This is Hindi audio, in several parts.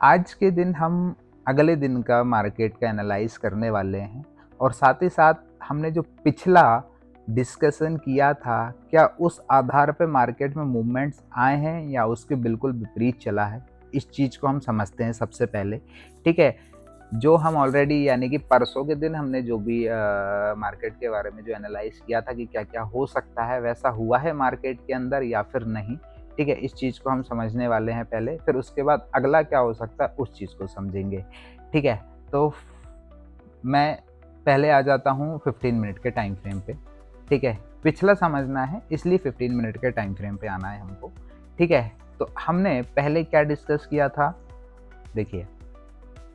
आज के दिन हम अगले दिन का मार्केट का एनालाइज़ करने वाले हैं और साथ ही साथ हमने जो पिछला डिस्कशन किया था, क्या उस आधार पे मार्केट में मूवमेंट्स आए हैं या उसके बिल्कुल विपरीत चला है? इस चीज़ को हम समझते हैं सबसे पहले, ठीक है? जो हम ऑलरेडी यानी कि परसों के दिन हमने जो भी मार्केट के बारे में जो एनालाइज़ किया था कि क्या-क्या हो सकता है, वैसा हुआ है मार्केट के अंदर या फिर नहीं, ठीक है? इस चीज़ को हम समझने वाले हैं पहले, फिर उसके बाद अगला क्या हो सकता है, उस चीज़ को समझेंगे, ठीक है? तो मैं पहले आ जाता हूँ 15 मिनट के टाइम फ्रेम पे, ठीक है? पिछला समझना है इसलिए 15 मिनट के टाइम फ्रेम पे आना है हमको, ठीक है? तो हमने पहले क्या डिस्कस किया था, देखिए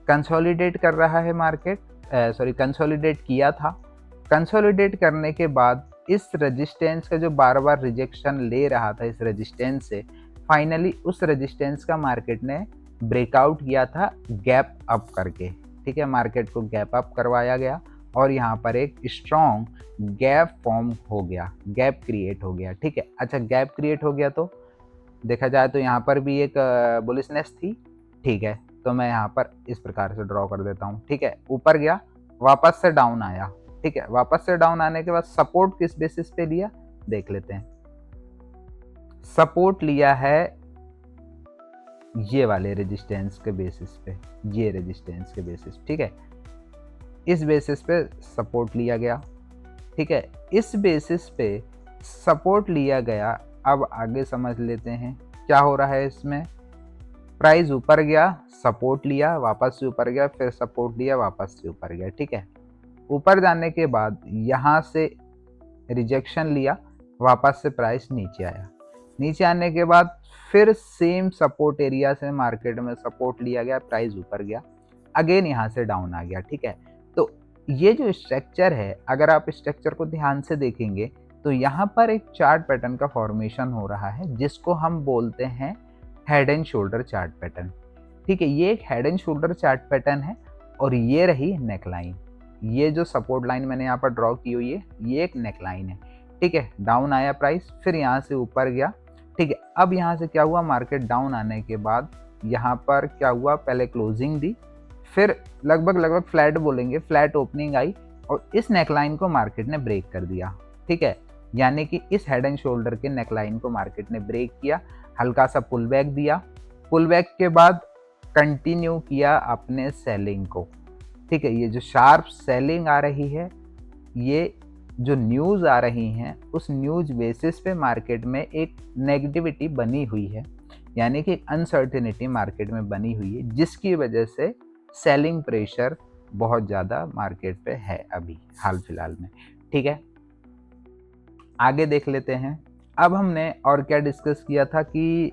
कंसोलिडेट कर रहा है मार्केट, सॉरी कंसोलिडेट किया था। कंसोलिडेट करने के बाद इस रेजिस्टेंस का जो बार-बार रिजेक्शन ले रहा था इस रेजिस्टेंस से, फाइनली उस रेजिस्टेंस का मार्केट ने ब्रेकआउट किया था गैप अप करके, ठीक है? मार्केट को गैप अप करवाया गया और यहाँ पर एक स्ट्रॉन्ग गैप फॉर्म हो गया, गैप क्रिएट हो गया, ठीक है? अच्छा गैप क्रिएट हो गया तो देखा जाए तो यहाँ पर भी एक बुलिशनेस थी, ठीक है? तो मैं यहाँ पर इस प्रकार से ड्रॉ कर देता हूँ, ठीक है? ऊपर गया, वापस से डाउन आया, ठीक है? वापस से डाउन आने के बाद सपोर्ट किस बेसिस पे लिया, देख लेते हैं। सपोर्ट लिया है ये वाले रेजिस्टेंस के बेसिस पे, ये रेजिस्टेंस के बेसिस, ठीक है? इस बेसिस पे सपोर्ट लिया गया, ठीक है? इस बेसिस पे सपोर्ट लिया गया, अब आगे समझ लेते हैं, क्या हो रहा है इसमें? प्राइस ऊपर गया, सपोर्ट लिया, वापस से ऊपर गया, फिर सपोर्ट लिया, वापस से ऊपर गया, ठीक है? ऊपर जाने के बाद यहाँ से रिजेक्शन लिया, वापस से प्राइस नीचे आया। नीचे आने के बाद फिर सेम सपोर्ट एरिया से मार्केट में सपोर्ट लिया गया, प्राइस ऊपर गया, अगेन यहाँ से डाउन आ गया, ठीक है? तो ये जो स्ट्रक्चर है, अगर आप स्ट्रक्चर को ध्यान से देखेंगे, तो यहाँ पर एक चार्ट पैटर्न का फॉर्मेशन हो रहा है, जिसको हम बोलते हैं head and shoulder chart pattern, ठीक है? ये एक head and shoulder chart pattern है और ये रही नेक लाइन। ये जो सपोर्ट लाइन मैंने यहाँ पर ड्रॉ की हुई है, ये एक नेक लाइन है, ठीक है? डाउन आया प्राइस, फिर यहाँ से ऊपर गया, ठीक है? अब यहाँ से क्या हुआ, मार्केट डाउन आने के बाद यहाँ पर क्या हुआ, पहले क्लोजिंग दी, फिर लगभग फ्लैट बोलेंगे, फ्लैट ओपनिंग आई और इस नेकलाइन को मार्केट ने ब्रेक कर दिया, ठीक है? यानी कि इस हेड एंड शोल्डर के नेकलाइन को मार्केट ने ब्रेक किया, हल्का सा पुल बैक दिया, पुल बैक के बाद कंटिन्यू किया अपने सेलिंग को, ठीक है? ये जो शार्प सेलिंग आ रही है, ये जो न्यूज़ आ रही हैं, उस न्यूज़ बेसिस पे मार्केट में एक नेगेटिविटी बनी हुई है, यानी कि अनसर्टेनिटी मार्केट में बनी हुई है, जिसकी वजह से सेलिंग प्रेशर बहुत ज़्यादा मार्केट पे है अभी हाल फिलहाल में, ठीक है? आगे देख लेते हैं। अब हमने और क्या डिस्कस किया था कि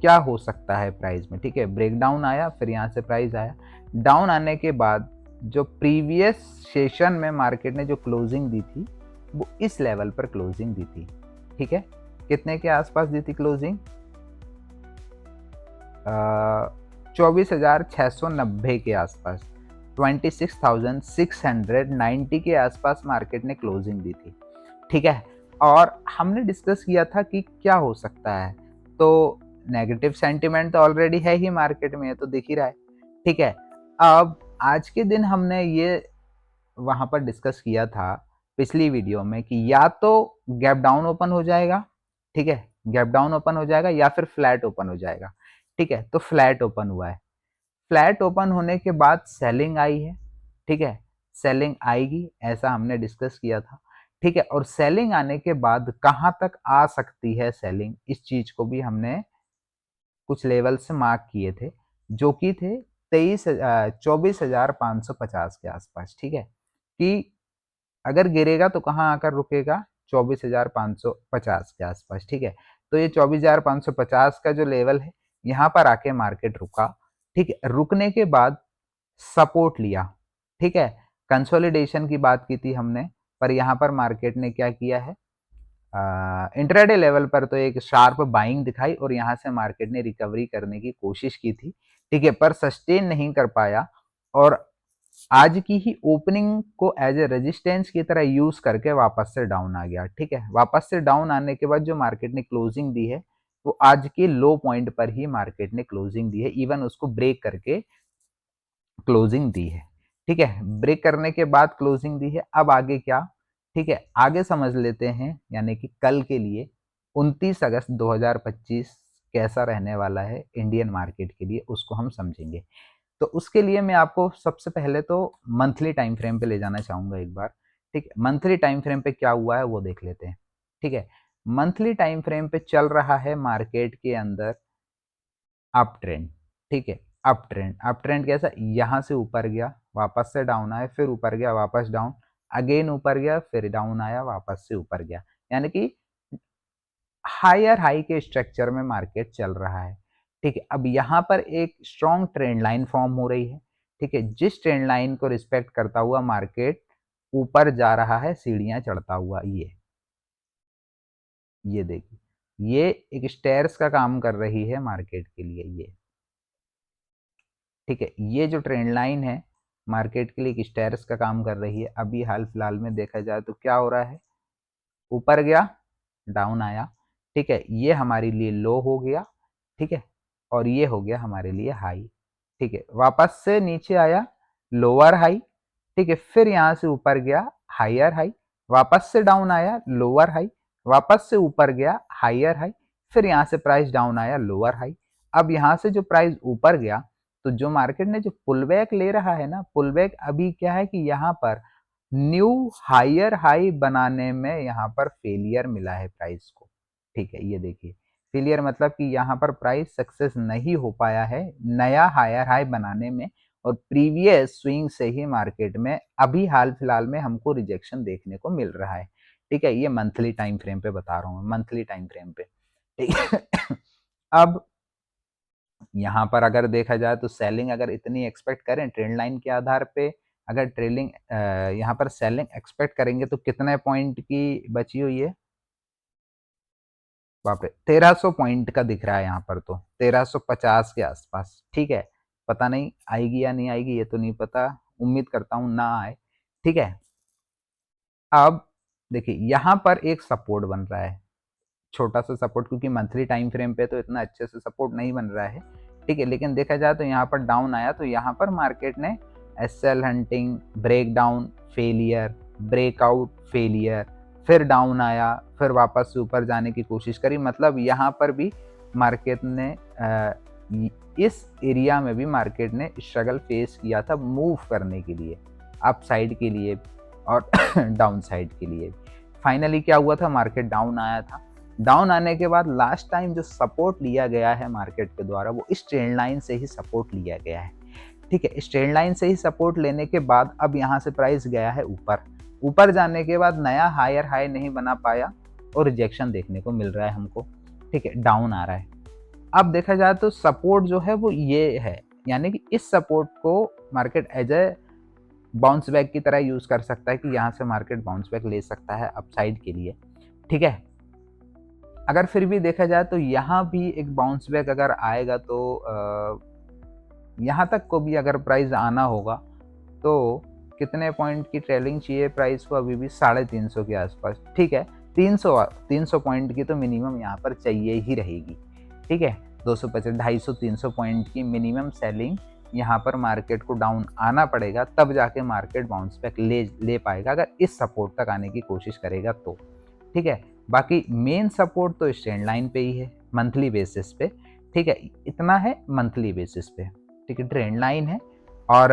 क्या हो सकता है प्राइस में, ठीक है? ब्रेकडाउन आया, फिर यहाँ से प्राइस आया, डाउन आने के बाद जो प्रीवियस सेशन में मार्केट ने जो क्लोजिंग दी थी, वो इस लेवल पर क्लोजिंग दी थी, ठीक है? कितने के आसपास दी थी क्लोजिंग? 24,690 के आसपास, 26,690 के आसपास मार्केट ने क्लोजिंग दी थी, ठीक है? और हमने डिस्कस किया था कि क्या हो सकता है, तो नेगेटिव सेंटिमेंट तो ऑलरेडी है ही मार्केट में, ये तो दिख ही रहा है, ठीक है? अब आज के दिन हमने ये वहाँ पर डिस्कस किया था पिछली वीडियो में कि या तो गैप डाउन ओपन हो जाएगा, ठीक है? गैप डाउन ओपन हो जाएगा या फिर फ्लैट ओपन हो जाएगा, ठीक है? तो फ्लैट ओपन हुआ है। फ्लैट ओपन होने के बाद सेलिंग आई है, ठीक है? सेलिंग आएगी, ऐसा हमने डिस्कस किया था, ठीक है? और सेलिंग आने के बाद कहाँ तक आ सकती है सेलिंग, इस चीज़ को भी हमने कुछ लेवल से मार्क किए थे, जो कि थे 24,550 के आसपास, ठीक है? कि अगर गिरेगा तो कहाँ आकर रुकेगा, 24,550 के आसपास, ठीक है? तो ये 24,550 का जो लेवल है, यहाँ पर आके मार्केट रुका, ठीक है? रुकने के बाद सपोर्ट लिया, ठीक है? कंसोलिडेशन की बात की थी हमने, पर यहाँ पर मार्केट ने क्या किया है, इंट्राडे लेवल पर तो एक शार्प बाइंग दिखाई और यहाँ से मार्केट ने रिकवरी करने की कोशिश की थी, ठीक है? पर सस्टेन नहीं कर पाया और आज की ही ओपनिंग को एज ए रेजिस्टेंस की तरह यूज करके वापस से डाउन आ गया, ठीक है? वापस से डाउन आने के बाद जो मार्केट ने क्लोजिंग दी है, वो आज के लो पॉइंट पर ही मार्केट ने क्लोजिंग दी है, इवन उसको ब्रेक करके क्लोजिंग दी है। ठीक है, ब्रेक करने के बाद क्लोजिंग दी है। अब आगे क्या? ठीक है, आगे समझ लेते हैं, यानी कि कल के लिए 29 अगस्त 2025 कैसा रहने वाला है इंडियन मार्केट के लिए, उसको हम समझेंगे। तो उसके लिए मैं आपको सबसे पहले तो मंथली टाइम फ्रेम पे ले जाना चाहूँगा एक बार। ठीक है, मंथली टाइम फ्रेम पे क्या हुआ है वो देख लेते हैं। ठीक है, मंथली टाइम फ्रेम पे चल रहा है मार्केट के अंदर अप ट्रेंड। ठीक है, अप ट्रेंड। अप ट्रेंड कैसा? यहाँ से ऊपर गया, वापस से डाउन आया, फिर ऊपर गया, वापस डाउन, अगेन ऊपर गया, फिर डाउन आया, वापस से ऊपर गया, यानी कि हायर हाई के स्ट्रक्चर में मार्केट चल रहा है। ठीक है, अब यहाँ पर एक स्ट्रॉन्ग ट्रेंड लाइन फॉर्म हो रही है। ठीक है, जिस ट्रेंड लाइन को रिस्पेक्ट करता हुआ मार्केट ऊपर जा रहा है, सीढ़ियां चढ़ता हुआ। ये देखिए, ये एक स्टेयर्स का काम कर रही है मार्केट के लिए ये। ठीक है, ये जो ट्रेंड लाइन है मार्केट के लिए एक स्टेयर्स का काम कर रही है। अभी हाल फिलहाल में देखा जाए तो क्या हो रहा है? ऊपर गया, डाउन आया। ठीक है, ये हमारे लिए लो हो गया। ठीक है, और ये हो गया हमारे लिए हाई। ठीक है, वापस से नीचे आया, लोअर हाई। ठीक है, फिर यहाँ से ऊपर गया, हायर हाई, वापस से डाउन आया, लोअर हाई, वापस से ऊपर गया, हायर हाई, फिर यहाँ से प्राइस डाउन आया, लोअर हाई। अब यहाँ से जो प्राइस ऊपर गया, तो जो मार्केट ने जो पुल बैक ले रहा है ना, पुल बैक अभी क्या है कि यहाँ पर न्यू हायर हाई बनाने में यहाँ पर फेलियर मिला है प्राइस को। ठीक है, ये देखिए, फेलियर मतलब कि यहाँ पर प्राइस सक्सेस नहीं हो पाया है नया हायर हाई बनाने में, और प्रीवियस स्विंग से ही मार्केट में अभी हाल फिलहाल में हमको रिजेक्शन देखने को मिल रहा है। ठीक है, ये मंथली टाइम फ्रेम पे बता रहा हूँ, मंथली टाइम फ्रेम पे। ठीक है, अब यहाँ पर अगर देखा जाए तो सेलिंग अगर इतनी एक्सपेक्ट करें ट्रेंड लाइन के आधार पे, अगर ट्रेलिंग यहाँ पर सेलिंग एक्सपेक्ट करेंगे तो कितने पॉइंट की बची हुई है? बाप रे, 1300 पॉइंट का दिख रहा है यहाँ पर, तो 1350 के आसपास। ठीक है, पता नहीं आएगी या नहीं आएगी, ये तो नहीं पता, उम्मीद करता हूँ ना आए। ठीक है, अब देखिए यहाँ पर एक सपोर्ट बन रहा है, छोटा सा सपोर्ट, क्योंकि मंथली टाइम फ्रेम पे तो इतना अच्छे से सपोर्ट नहीं बन रहा है। ठीक है, लेकिन देखा जाए तो यहाँ पर डाउन आया, तो यहाँ पर मार्केट ने SL hunting, break down, failure, breakout, failure, फिर डाउन आया, फिर वापस से ऊपर जाने की कोशिश करी। मतलब यहाँ पर भी मार्केट ने इस एरिया में भी मार्केट ने स्ट्रगल फेस किया था मूव करने के लिए, अप साइड के लिए और डाउन साइड के लिए। फाइनली क्या हुआ था? मार्केट डाउन आया था। डाउन आने के बाद लास्ट टाइम जो सपोर्ट लिया गया है मार्केट के द्वारा, वो इस ट्रेंड लाइन से ही सपोर्ट लिया गया है। ठीक है, इस ट्रेंड लाइन से ही सपोर्ट लेने के बाद अब यहाँ से प्राइस गया है ऊपर। ऊपर जाने के बाद नया हायर हाई नहीं बना पाया और रिजेक्शन देखने को मिल रहा है हमको। ठीक है, डाउन आ रहा है। अब देखा जाए तो सपोर्ट जो है वो ये है, यानी कि इस सपोर्ट को market as a bounce back की तरह यूज कर सकता है कि यहाँ से मार्केट बाउंस बैक ले सकता है अपसाइड के लिए। ठीक है, अगर फिर भी देखा जाए तो यहाँ भी एक बाउंस बैक अगर आएगा तो यहाँ तक को भी अगर प्राइस आना होगा तो कितने पॉइंट की ट्रेलिंग चाहिए प्राइस को? अभी भी 350 के आसपास। ठीक है, 300 पॉइंट की तो मिनिमम यहाँ पर चाहिए ही रहेगी। ठीक है, 250, 250, 300 पॉइंट की मिनिमम सेलिंग यहाँ पर मार्केट को डाउन आना पड़ेगा, तब जाके मार्केट बाउंस बैक ले पाएगा, अगर इस सपोर्ट तक आने की कोशिश करेगा तो। ठीक है, बाकी मेन सपोर्ट तो स्टैंड लाइन पे ही है मंथली बेसिस पे। ठीक है, इतना है मंथली बेसिस पे। ठीक है, ट्रेंड लाइन है और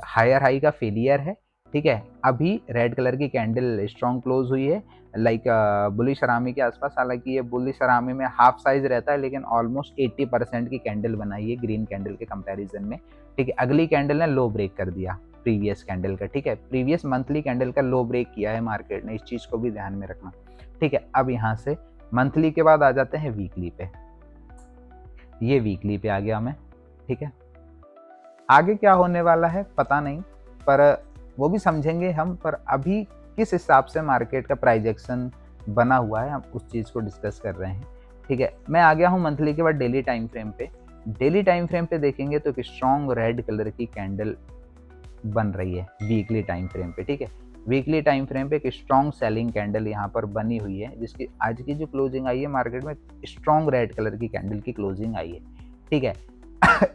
हायर हाई का फेलियर है। ठीक है, अभी रेड कलर की कैंडल स्ट्रॉन्ग क्लोज हुई है, लाइक बुलिश अरामी के आसपास। हालांकि ये बुलिश अरामी में हाफ साइज रहता है, लेकिन ऑलमोस्ट 80% की कैंडल बनाई है ग्रीन कैंडल के कंपैरिजन में। ठीक है, अगली कैंडल ने लो ब्रेक कर दिया प्रीवियस कैंडल का। ठीक है, प्रीवियस मंथली कैंडल का लो ब्रेक किया है मार्केट ने, इस चीज़ को भी ध्यान में रखना। ठीक है, अब यहाँ से मंथली के बाद आ जाते हैं वीकली पे। ये वीकली पे आ गया मैं। ठीक है, आगे क्या होने वाला है पता नहीं, पर वो भी समझेंगे हम। पर अभी किस हिसाब से मार्केट का प्राइजेक्शन बना हुआ है, हम उस चीज़ को डिस्कस कर रहे हैं। ठीक है, मैं आ गया हूँ मंथली के बाद डेली टाइम फ्रेम पे। डेली टाइम फ्रेम पे देखेंगे तो एक स्ट्रॉन्ग रेड कलर की कैंडल बन रही है वीकली टाइम फ्रेम पे। ठीक है, वीकली टाइम फ्रेम पे एक स्ट्रॉन्ग सेलिंग कैंडल यहाँ पर बनी हुई है, जिसकी आज की जो क्लोजिंग आई है मार्केट में स्ट्रॉन्ग रेड कलर की कैंडल की क्लोजिंग आई है, ठीक है।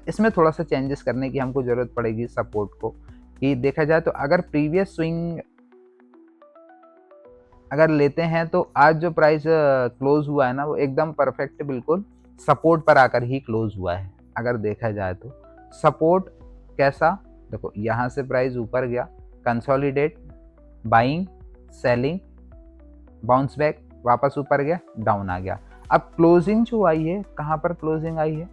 इसमें थोड़ा सा चेंजेस करने की हमको जरूरत पड़ेगी सपोर्ट को, कि देखा जाए तो अगर प्रीवियस स्विंग अगर लेते हैं तो आज जो प्राइस क्लोज हुआ है ना, वो एकदम परफेक्ट बिल्कुल सपोर्ट पर आकर ही क्लोज हुआ है। अगर देखा जाए तो सपोर्ट कैसा, देखो यहाँ से प्राइस ऊपर गया, consolidate, buying, selling, bounce back, वापस ऊपर गया, डाउन आ गया। अब क्लोजिंग जो आई है, कहाँ पर क्लोजिंग आई है,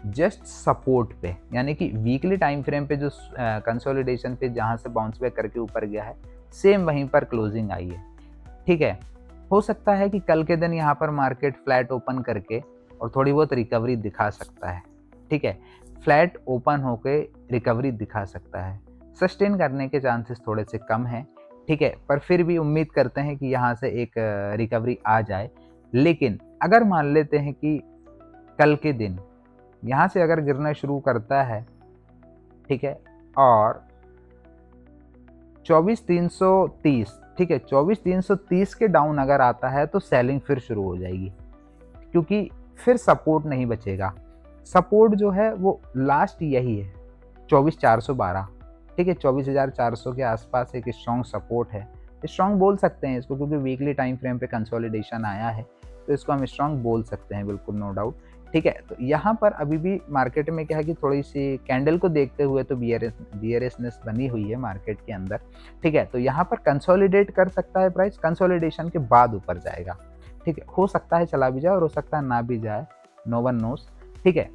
जस्ट सपोर्ट पे, यानी कि वीकली टाइम फ्रेम पे जो कंसोलिडेशन पे जहाँ से बाउंस बैक करके ऊपर गया है, सेम वहीं पर क्लोजिंग आई है, ठीक है। हो सकता है कि कल के दिन यहाँ पर मार्केट फ्लैट ओपन करके और थोड़ी बहुत रिकवरी दिखा सकता है, ठीक है। फ्लैट ओपन होके रिकवरी दिखा सकता है, सस्टेन करने के चांसेस थोड़े से कम हैं, ठीक है। पर फिर भी उम्मीद करते हैं कि यहाँ से एक रिकवरी आ जाए। लेकिन अगर मान लेते हैं कि कल के दिन यहाँ से अगर गिरना शुरू करता है, ठीक है, और 24,330, ठीक है, 24,330 के डाउन अगर आता है तो सेलिंग फिर शुरू हो जाएगी, क्योंकि फिर सपोर्ट नहीं बचेगा। सपोर्ट जो है वो लास्ट यही है 24,412, ठीक है, 24,400 के आसपास एक स्ट्रॉन्ग सपोर्ट है। स्ट्रॉन्ग बोल सकते हैं इसको, क्योंकि वीकली टाइम फ्रेम पे कंसोलिडेशन आया है, तो इसको हम स्ट्रॉन्ग बोल सकते हैं, बिल्कुल नो डाउट, ठीक है। तो यहाँ पर अभी भी मार्केट में क्या है कि थोड़ी सी कैंडल को देखते हुए तो बियरिशनेस बनी हुई है मार्केट के अंदर, ठीक है। तो यहाँ पर कंसोलिडेट कर सकता है प्राइस, कंसोलिडेशन के बाद ऊपर जाएगा, ठीक है। हो सकता है चला भी जाए और हो सकता है ना भी जाए, नो वन नोस, ठीक है।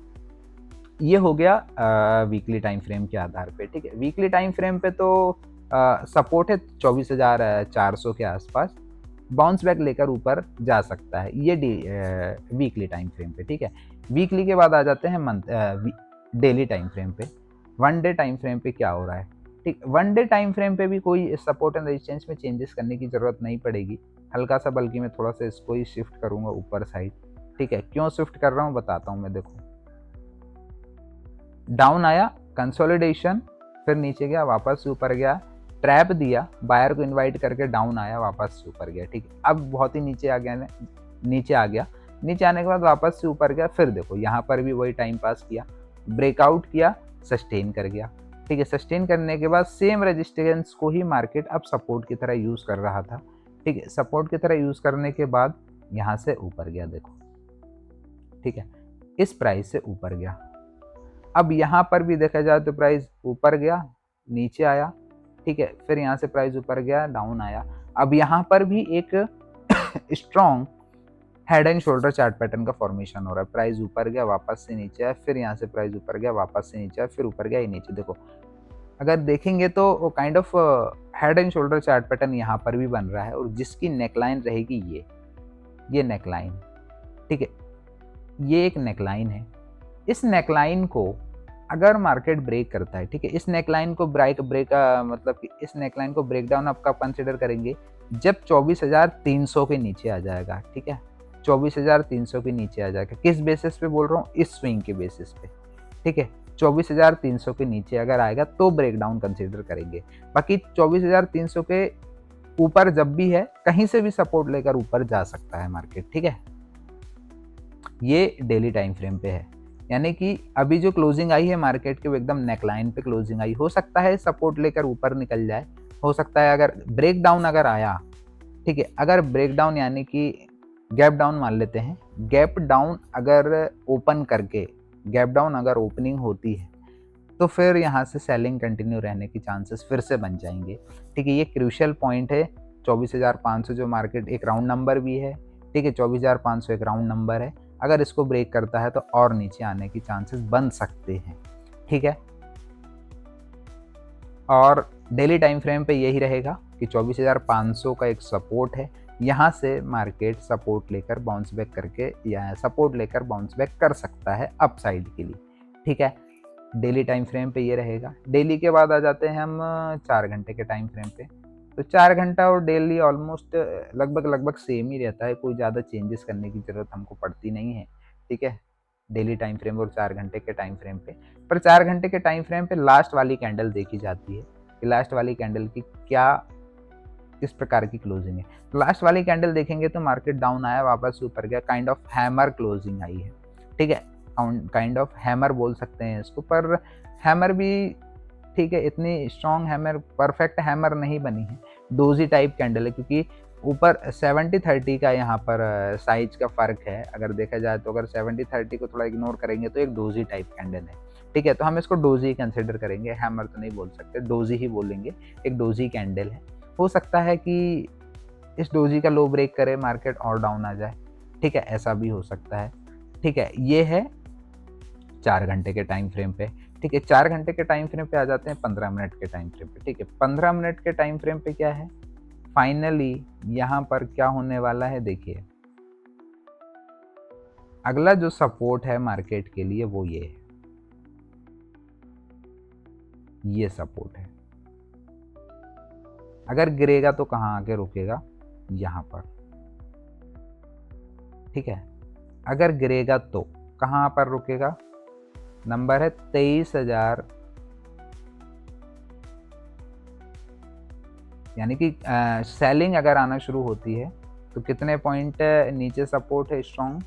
ये हो गया वीकली टाइम फ्रेम के आधार पे, ठीक है। वीकली टाइम फ्रेम पे तो सपोर्ट है 24,400 के आसपास, बाउंस बैक लेकर ऊपर जा सकता है ये वीकली टाइम फ्रेम पे, ठीक है। वीकली के बाद आ जाते हैं डेली टाइम फ्रेम पे। वन डे टाइम फ्रेम पे क्या हो रहा है, ठीक। वन डे टाइम फ्रेम पे भी कोई सपोर्ट एंड रेजिस्टेंस में चेंजेस करने की ज़रूरत नहीं पड़ेगी, हल्का सा, बल्कि मैं थोड़ा सा इसको ही शिफ्ट करूँगा ऊपर साइड, ठीक है। क्यों शिफ्ट कर रहा हूँ बताता हूँ मैं, देखो डाउन आया, कंसोलिडेशन, फिर नीचे गया, वापस से ऊपर गया, ट्रैप दिया, बायर को इनवाइट करके डाउन आया, वापस से ऊपर गया, ठीक है। अब बहुत ही नीचे आ गया, नीचे आ गया, नीचे आने के बाद वापस से ऊपर गया, फिर देखो यहाँ पर भी वही टाइम पास किया, ब्रेकआउट किया, सस्टेन कर गया, ठीक है। सस्टेन करने के बाद सेम रेजिस्टेंस को ही मार्केट अब सपोर्ट की तरह यूज़ कर रहा था, ठीक है। सपोर्ट की तरह यूज़ करने के बाद यहाँ से ऊपर गया, देखो, ठीक है, इस प्राइस से ऊपर गया। अब यहाँ पर भी देखा जाए तो प्राइस ऊपर गया, नीचे आया, ठीक है, फिर यहाँ से प्राइस ऊपर गया, डाउन आया। अब यहाँ पर भी एक strong head and shoulder chart pattern का फॉर्मेशन हो रहा है, प्राइस ऊपर गया, वापस से नीचे आया, फिर यहाँ से प्राइस ऊपर गया, वापस से नीचे आया, फिर ऊपर गया, ये नीचे। देखो अगर देखेंगे तो kind of head and shoulder chart pattern यहाँ पर भी बन रहा है, और जिसकी नेकलाइन रहेगी ये नेकलाइन, ठीक है, ये एक नेकलाइन है। इस नेकलाइन को अगर मार्केट ब्रेक करता है, ठीक है, इस नेकलाइन को मतलब कि इस नेकलाइन को ब्रेक डाउन आप कब कंसिडर करेंगे, जब 24,300 के नीचे आ जाएगा, ठीक है, 24,300 के नीचे आ जाएगा। किस बेसिस पे बोल रहा हूँ, इस स्विंग के बेसिस पे, ठीक है। 24,300 के नीचे अगर आएगा तो ब्रेक डाउन कंसिडर करेंगे, बाकी 24,300 के ऊपर जब भी है, कहीं से भी सपोर्ट लेकर ऊपर जा सकता है मार्केट, ठीक है। ये डेली टाइम फ्रेम पे है, यानी कि अभी जो क्लोजिंग आई है मार्केट की वो एकदम नेकलाइन पे क्लोजिंग आई। हो सकता है सपोर्ट लेकर ऊपर निकल जाए, हो सकता है अगर ब्रेक डाउन अगर आया, ठीक है, अगर ब्रेक डाउन यानी कि गैप डाउन मान लेते हैं, गैप डाउन अगर ओपन करके गैप डाउन अगर ओपनिंग होती है तो फिर यहाँ से सेलिंग कंटिन्यू रहने की चांसेस फिर से बन जाएंगे, ठीक है। ये क्रूशियल पॉइंट है 24,500 जो मार्केट एक राउंड नंबर भी है, ठीक है, 24,500 एक राउंड नंबर है। अगर इसको ब्रेक करता है तो और नीचे आने की चांसेस बन सकते हैं, ठीक है। और डेली टाइम फ्रेम पे यही रहेगा कि 24,500 का एक सपोर्ट है, यहाँ से मार्केट सपोर्ट लेकर बाउंस बैक करके या सपोर्ट लेकर बाउंस बैक कर सकता है अपसाइड के लिए, ठीक है। डेली टाइम फ्रेम पे ये रहेगा। डेली के बाद आ जाते हैं हम 4 घंटे के टाइम फ्रेम पे। तो 4 घंटा और डेली ऑलमोस्ट लगभग सेम ही रहता है, कोई ज़्यादा चेंजेस करने की ज़रूरत हमको पड़ती नहीं है, ठीक है, डेली टाइम फ्रेम और 4 घंटे के टाइम फ्रेम पे। पर 4 घंटे के टाइम फ्रेम पे लास्ट वाली कैंडल देखी जाती है, कि लास्ट वाली कैंडल की क्या किस प्रकार की क्लोजिंग है। तो लास्ट वाली कैंडल देखेंगे तो मार्केट डाउन आया, वापस ऊपर गया, काइंड ऑफ हैमर क्लोजिंग आई है, ठीक है, काइंड ऑफ हैमर बोल सकते हैं इसको, पर हैमर भी ठीक है, इतनी स्ट्रॉन्ग हैमर, परफेक्ट हैमर नहीं बनी है, डोजी टाइप कैंडल है, क्योंकि ऊपर 70-30 का यहाँ पर साइज का फ़र्क है। अगर देखा जाए तो अगर 70-30 को थोड़ा इग्नोर करेंगे तो एक डोजी टाइप कैंडल है, ठीक है, तो हम इसको डोजी कंसिडर करेंगे, हैमर तो नहीं बोल सकते, डोजी ही बोलेंगे, एक डोजी कैंडल है। हो सकता है कि इस डोजी का लो ब्रेक करे, मार्केट और डाउन आ जाए, ठीक है, ऐसा भी हो सकता है, ठीक है। ये है 4 घंटे के टाइम फ्रेम पे, ठीक है। 4 घंटे के टाइम फ्रेम पे आ जाते हैं 15 मिनट के टाइम फ्रेम पे, ठीक है। 15 मिनट के टाइम फ्रेम पे क्या है, फाइनली यहाँ पर क्या होने वाला है, देखिए अगला जो सपोर्ट है मार्केट के लिए वो ये है, ये सपोर्ट है। अगर गिरेगा तो कहाँ आके रुकेगा, यहाँ पर, ठीक है। अगर गिरेगा तो कहाँ पर रुकेगा, नंबर है 23,000, यानी कि सेलिंग अगर आना शुरू होती है तो कितने पॉइंट नीचे सपोर्ट है स्ट्रॉन्ग,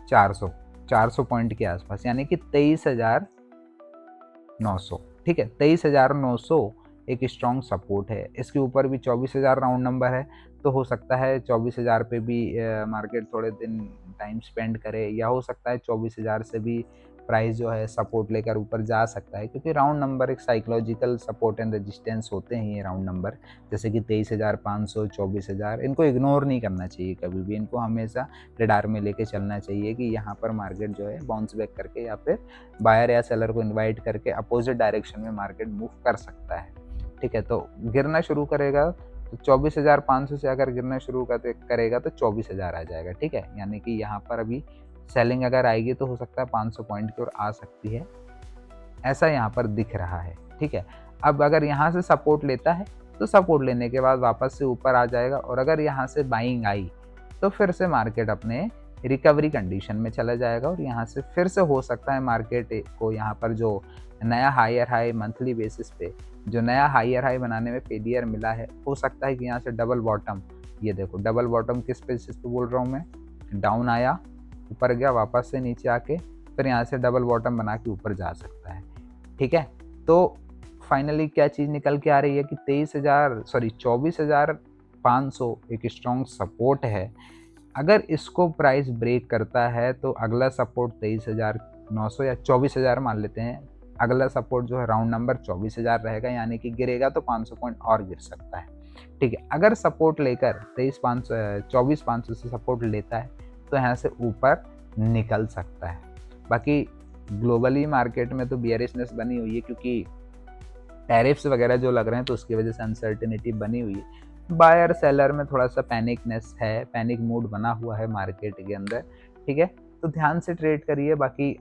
400 पॉइंट के आसपास, यानी कि 23,900, ठीक है, 23,900 एक स्ट्रॉन्ग सपोर्ट है। इसके ऊपर भी 24,000 राउंड नंबर है, तो हो सकता है 24,000 पे भी मार्केट थोड़े दिन टाइम स्पेंड करे, या हो सकता है 24,000 से भी प्राइस जो है सपोर्ट लेकर ऊपर जा सकता है, क्योंकि राउंड नंबर एक साइकोलॉजिकल सपोर्ट एंड रेजिस्टेंस होते हैं ये राउंड नंबर, जैसे कि 23,500, 24,000, इनको इग्नोर नहीं करना चाहिए कभी भी, इनको हमेशा रडार में लेके चलना चाहिए कि यहाँ पर मार्केट जो है बाउंस बैक करके या फिर बायर या सेलर को इन्वाइट करके अपोजिट डायरेक्शन में मार्केट मूव कर सकता है, ठीक है। तो गिरना शुरू करेगा तो 24,500 से अगर गिरना शुरू करेगा तो 24,000 आ जाएगा, ठीक है, यानी कि यहाँ पर अभी सेलिंग अगर आएगी तो हो सकता है 500 पॉइंट की ओर आ सकती है, ऐसा यहाँ पर दिख रहा है, ठीक है। अब अगर यहाँ से सपोर्ट लेता है तो सपोर्ट लेने के बाद वापस से ऊपर आ जाएगा, और अगर यहाँ से बाइंग आई तो फिर से मार्केट अपने रिकवरी कंडीशन में चला जाएगा, और यहाँ से फिर से हो सकता है मार्केट को यहाँ पर जो नया हायर हाई मंथली बेसिस पे जो नया हायर हाई बनाने में फेलियर मिला है, हो सकता है कि यहाँ से डबल बॉटम, ये देखो डबल बॉटम किस बेसिस पे बोल रहा हूँ मैं, डाउन आया, ऊपर गया, वापस से नीचे आके फिर यहाँ से डबल बॉटम बना के ऊपर जा सकता है, ठीक है। तो फाइनली क्या चीज़ निकल के आ रही है कि 24,500 एक स्ट्रॉन्ग सपोर्ट है। अगर इसको प्राइस ब्रेक करता है तो अगला सपोर्ट 23,900 या 24,000 मान लेते हैं, अगला सपोर्ट जो है राउंड नंबर 24,000 रहेगा, यानी कि गिरेगा तो 500 पॉइंट और गिर सकता है, ठीक है। अगर सपोर्ट लेकर 24,500 से सपोर्ट लेता है तो यहाँ से ऊपर निकल सकता है। बाकी ग्लोबली मार्केट में तो बियरिशनेस बनी हुई है, क्योंकि टैरिफ्स वगैरह जो लग रहे हैं तो उसकी वजह से अनसर्टेनिटी बनी हुई है, बायर सेलर में थोड़ा सा पैनिकनेस है, पैनिक मूड बना हुआ है मार्केट के अंदर, ठीक है। तो ध्यान से ट्रेड करिए। बाकी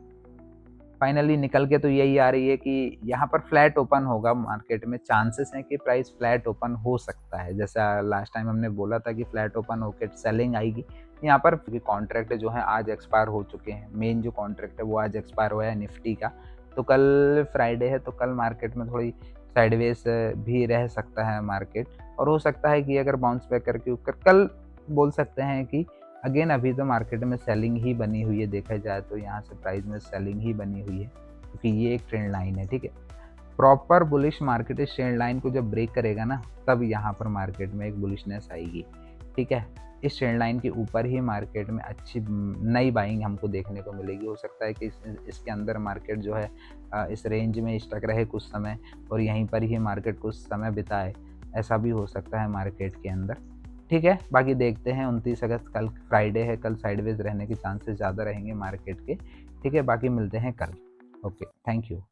फाइनली निकल के तो यही आ रही है कि यहाँ पर फ्लैट ओपन होगा मार्केट में, चांसेस हैं कि प्राइस फ्लैट ओपन हो सकता है, जैसा लास्ट टाइम हमने बोला था कि फ्लैट ओपन होकर सेलिंग आएगी यहाँ पर। कॉन्ट्रैक्ट जो है आज एक्सपायर हो चुके हैं, मेन जो कॉन्ट्रैक्ट है वो आज एक्सपायर हुआ है निफ्टी का, तो कल फ्राइडे है, तो कल मार्केट में थोड़ी साइडवेज भी रह सकता है मार्केट, और हो सकता है कि अगर बाउंस बैक करके ऊपर कल बोल सकते हैं कि अगेन अभी तो मार्केट में सेलिंग ही बनी हुई है, देखा जाए तो यहाँ से प्राइस में सेलिंग ही बनी हुई है, क्योंकि ये एक ट्रेंड लाइन है, ठीक है। प्रॉपर बुलिश मार्केट इस ट्रेंड लाइन को जब ब्रेक करेगा ना, तब यहाँ पर मार्केट में एक बुलिशनेस आएगी, ठीक है। इस ट्रेंड लाइन के ऊपर ही मार्केट में अच्छी नई बाइंग हमको देखने को मिलेगी। हो सकता है कि इसके अंदर मार्केट जो है इस रेंज में स्टक रहे कुछ समय, और यहीं पर ही मार्केट कुछ समय बिताए, ऐसा भी हो सकता है मार्केट के अंदर, ठीक है। बाकी देखते हैं, 29 अगस्त कल फ्राइडे है, कल साइडवेज रहने के चांसेस ज़्यादा रहेंगे मार्केट के, ठीक है। बाकी मिलते हैं कल, ओके, थैंक यू।